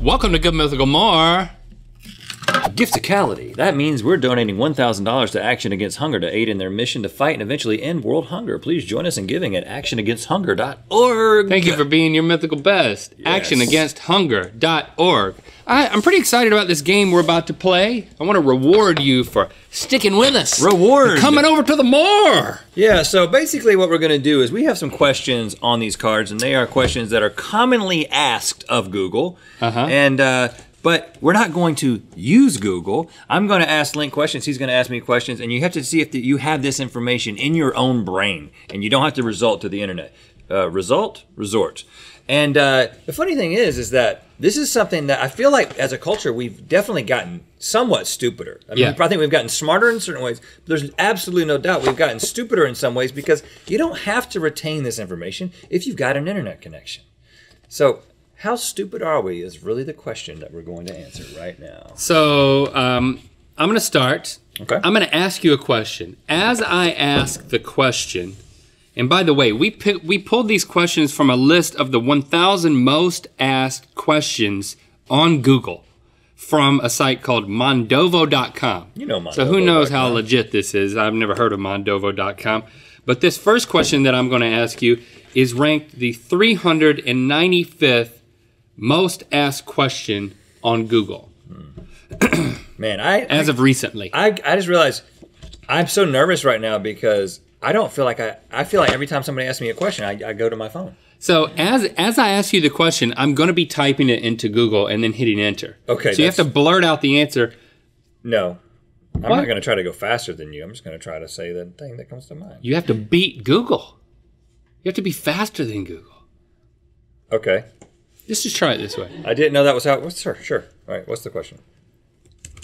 Welcome to Good Mythical More. Gifticality. That means we're donating $1,000 to Action Against Hunger to aid in their mission to fight and eventually end world hunger. Please join us in giving at actionagainsthunger.org. Thank you for being your mythical best. Yes. Actionagainsthunger.org. I'm pretty excited about this game we're about to play. I want to reward you for sticking with us. Reward. And coming over to the more. Yeah, so basically what we're gonna do is we have some questions on these cards, and they are questions that are commonly asked of Google. But we're not going to use Google. I'm gonna ask Link questions, he's gonna ask me questions, and you have to see if you have this information in your own brain, and you don't have to resort to the internet. Resort. And the funny thing is that this is something that I feel like as a culture, we've definitely gotten somewhat stupider. I mean, I think we've gotten smarter in certain ways, but there's absolutely no doubt we've gotten stupider in some ways because you don't have to retain this information if you've got an internet connection. So, how stupid are we is really the question that we're going to answer right now. So, I'm gonna start. Okay. I'm gonna ask you a question. As I ask the question, and by the way, we pulled these questions from a list of the 1,000 most asked questions on Google from a site called Mondovo.com. You know Mondovo. So who knows how legit this is? I've never heard of Mondovo.com. But this first question that I'm gonna ask you is ranked the 395th most asked question on Google. Man, as of recently. I just realized I'm so nervous right now because I don't feel like I feel like every time somebody asks me a question, I go to my phone. So as I ask you the question, I'm gonna be typing it into Google and then hitting enter. Okay. So you have to blurt out the answer. No, I'm not gonna try to go faster than you. I'm just gonna try to say the thing that comes to mind. You have to beat Google. You have to be faster than Google. Okay. Let's just try it this way. I didn't know that was how it was. Sure. All right, what's the question?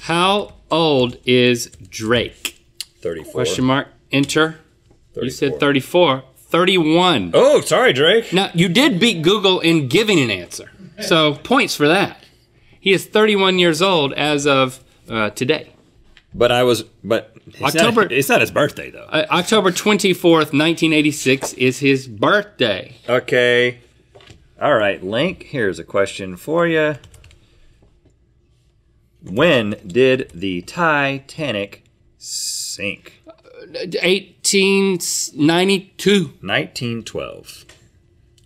How old is Drake? 34. Question mark, enter. 34. You said 34. 31. Oh, sorry, Drake. Now, you did beat Google in giving an answer. So, points for that. He is 31 years old as of today. But it's not his birthday, though. October 24th, 1986 is his birthday. Okay. All right, Link, here's a question for you. When did the Titanic sink? 1892. 1912.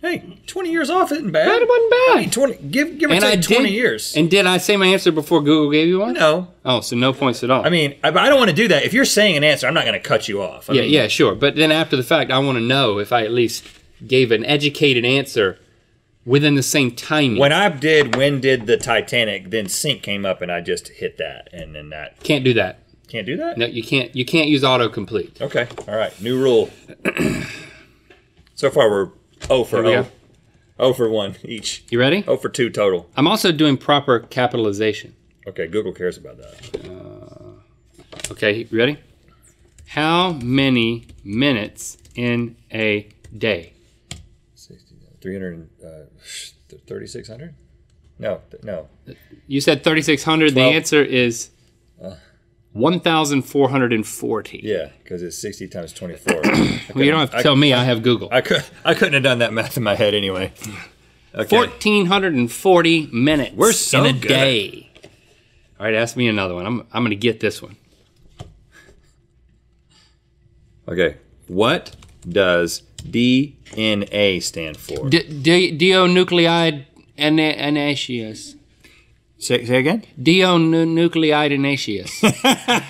Hey, 20 years off isn't bad. That wasn't bad. I mean, 20, give or take 20 years. And did I say my answer before Google gave you one? No. Oh, so no points at all. I mean, I don't want to do that. If you're saying an answer, I'm not going to cut you off. I mean, yeah, sure. But then after the fact, I want to know if I at least gave an educated answer within the same timing. When did the Titanic, then sink came up and I just hit that and then that. Can't do that. Can't do that? No, you can't use autocomplete. Okay, all right, new rule. So far we're 0 for 0. 0 for 1 each. You ready? 0 for 2 total. I'm also doing proper capitalization. Okay, Google cares about that. Okay, you ready? How many minutes in a day? 3,600? No. You said 3,600. The answer is 1,440. Yeah, because it's 60 times 24. Well, you don't have to tell me. I have Google. I couldn't have done that math in my head anyway. Okay. 1,440 minutes. We're so in a good. day. All right, ask me another one. I'm going to get this one. Okay, what does DNA stand for? Deonucleotidaceous. Say again? Deonucleotidaceous.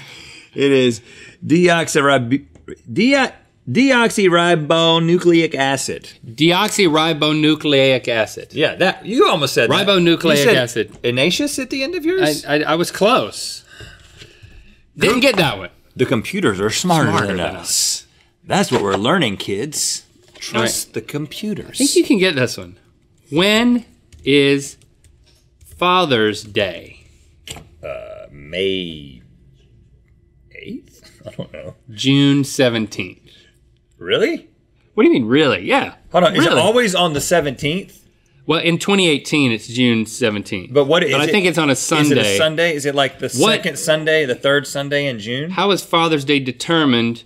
It is deoxyribonucleic acid. Deoxyribonucleic acid. Yeah, that you almost said that. Ribonucleic acid. Inaceous at the end of yours? I was close. Didn't get that one. The computers are smarter than us. That's what we're learning, kids. Trust the computers. I think you can get this one. When is Father's Day? May 8th? I don't know. June 17th. Really? What do you mean, really? Yeah. Hold on, really? Is it always on the 17th? Well, in 2018, it's June 17th. But what is I think it's on a Sunday. Is it a Sunday? Is it like the second Sunday, the third Sunday in June? How is Father's Day determined?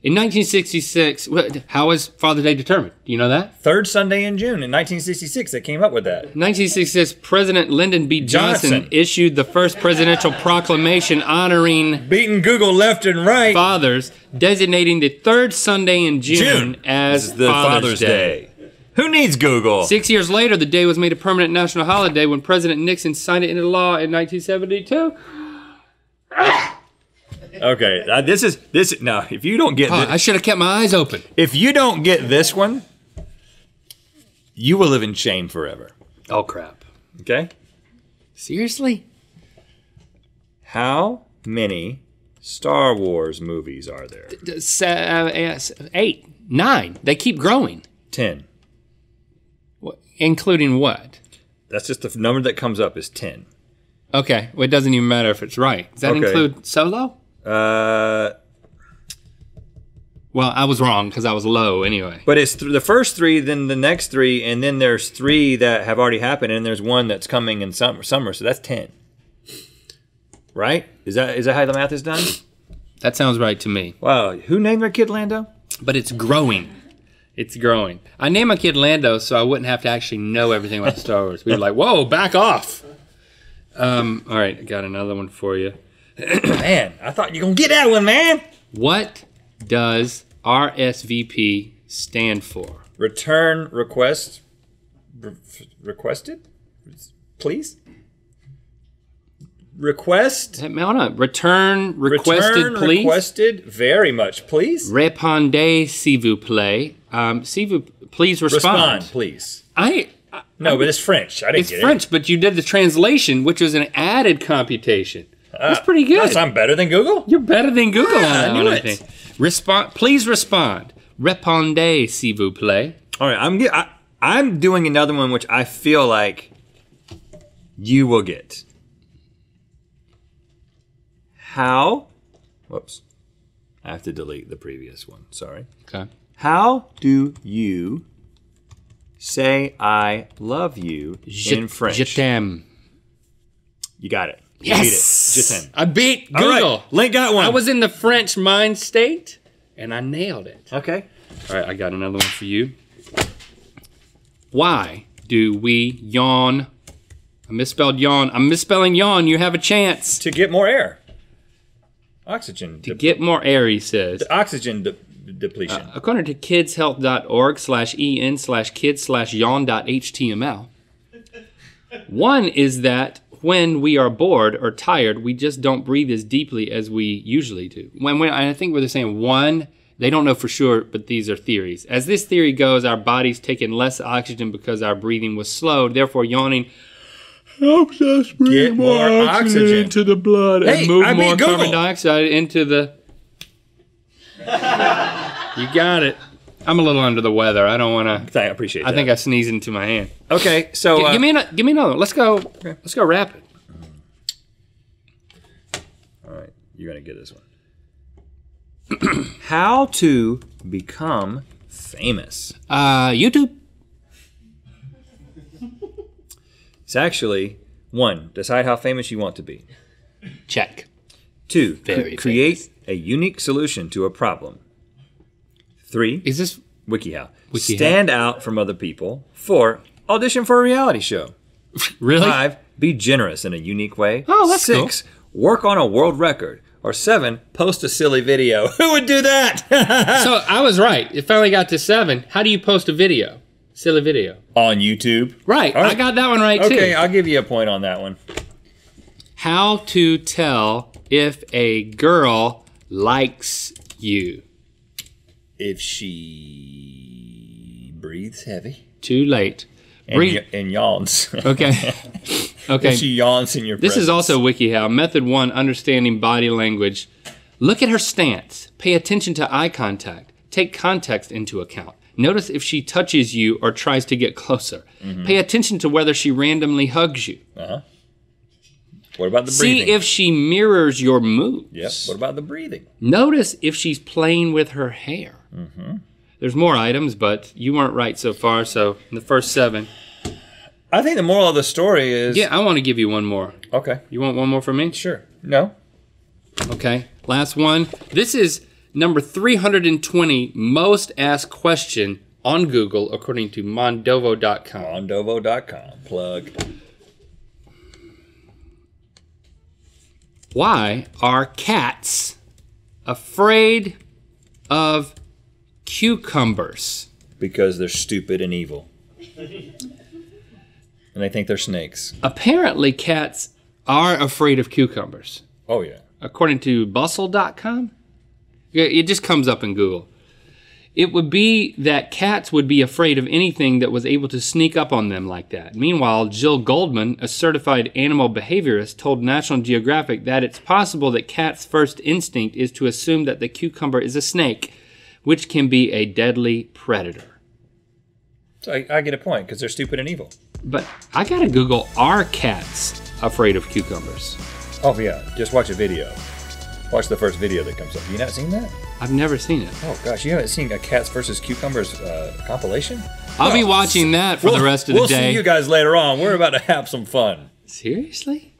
In 1966, how was Father's Day determined? Do you know that? Third Sunday in June in 1966, they came up with that. 1966, President Lyndon B. Johnson issued the first presidential proclamation honoring beating Google left and right. fathers, designating the third Sunday in June as the Father's Day. Who needs Google? 6 years later, the day was made a permanent national holiday when President Nixon signed it into law in 1972. Okay, this. Now, if you don't get this, I should have kept my eyes open. If you don't get this one, you will live in shame forever. Oh crap! Okay. Seriously? How many Star Wars movies are there? 8, 9. They keep growing. 10. Including what? That's just the number that comes up is 10. Okay, well, it doesn't even matter if it's right. Does that include Solo? Well, I was wrong because I was low anyway. But it's the first 3, then the next 3, and then there's 3 that have already happened, and there's 1 that's coming in summer. So that's 10. Right? Is that how the math is done? That sounds right to me. Wow, who named their kid Lando? But it's growing. It's growing. I named my kid Lando so I wouldn't have to actually know everything about Star Wars. We were like, whoa, back off. All right, I got another one for you. Man, I thought you were going to get that one, man. What does RSVP stand for? Return request. Requested? Please? Request? Hold on. Return requested, please. Requested very much, please. Répondez, s'il vous plaît. Please respond. Respond, please. No, but it's French. I didn't get it. It's French, but you did the translation, which was an added computation. That's pretty good. Yes, I'm better than Google? You're better than Google on it. anything. Please respond. Répondez, s'il vous plaît. All right, I'm doing another one which I feel like you will get. Whoops. I have to delete the previous one. Sorry. Okay. How do you say I love you in French? Je t'aime. You got it. Yes. You beat it. Je t'aime. I beat Google. All right. Link got one. I was in the French mind state, and I nailed it. Okay. All right, I got another one for you. Why do we yawn? I misspelled yawn. I'm misspelling yawn. You have a chance. To get more air. Oxygen. To get more air, he says. The oxygen depletion. According to kidshealth.org/en/kids/yawn.html, one is that when we are bored or tired, we just don't breathe as deeply as we usually do. I think they're saying one, they don't know for sure, but these are theories. As this theory goes, our body's taking less oxygen because our breathing was slowed. Therefore, yawning helps us breathe more oxygen into the blood and move more carbon dioxide into the... You got it. I'm a little under the weather. I don't want to... I appreciate that. I think I sneezed into my hand. Okay, so... give me another one. Let's go rapid. All right, you're going to get this one. How to become famous. YouTube. It's actually, 1, decide how famous you want to be. Check. 2, create famous. a unique solution to a problem. 3, is this WikiHow. Stand out from other people. 4, audition for a reality show. Really? 5, be generous in a unique way. Oh, that's 6, work on a world record. Or 7, post a silly video. Who would do that? So I was right. It finally got to 7. How do you post a video? Silly video. On YouTube. Right. I got that one right too. Okay, I'll give you a point on that one. How to tell if a girl likes you. If she breathes heavy. Too late. And yawns. Okay. Okay. If she yawns in your presence. This is also WikiHow. Method 1, understanding body language. Look at her stance. Pay attention to eye contact. Take context into account. Notice if she touches you or tries to get closer. Mm-hmm. Pay attention to whether she randomly hugs you. Uh-huh. What about the breathing? See if she mirrors your moves. Yep. What about the breathing? Notice if she's playing with her hair. Mm-hmm. There's more items, but you weren't right so far, so in the first 7. I think the moral of the story is... Yeah, I want to give you one more. Okay. You want one more from me? Sure. No. Okay. Last one. This is Number 320 most asked question on Google, according to Mondovo.com. Mondovo.com. Plug. Why are cats afraid of cucumbers? Because they're stupid and evil. And they think they're snakes. Apparently, cats are afraid of cucumbers. Oh, yeah. According to bustle.com. It just comes up in Google. It would be that cats would be afraid of anything that was able to sneak up on them like that. Meanwhile, Jill Goldman, a certified animal behaviorist, told National Geographic that it's possible that cats' first instinct is to assume that the cucumber is a snake, which can be a deadly predator. So I get a point, because they're stupid and evil. But I gotta Google, are cats afraid of cucumbers? Oh, yeah. Just watch a video. Watch the first video that comes up. You not seen that? I've never seen it. Oh, gosh. You haven't seen a Cats versus Cucumbers compilation? I'll be watching that for the rest of the day. We'll see you guys later on. We're about to have some fun. Seriously?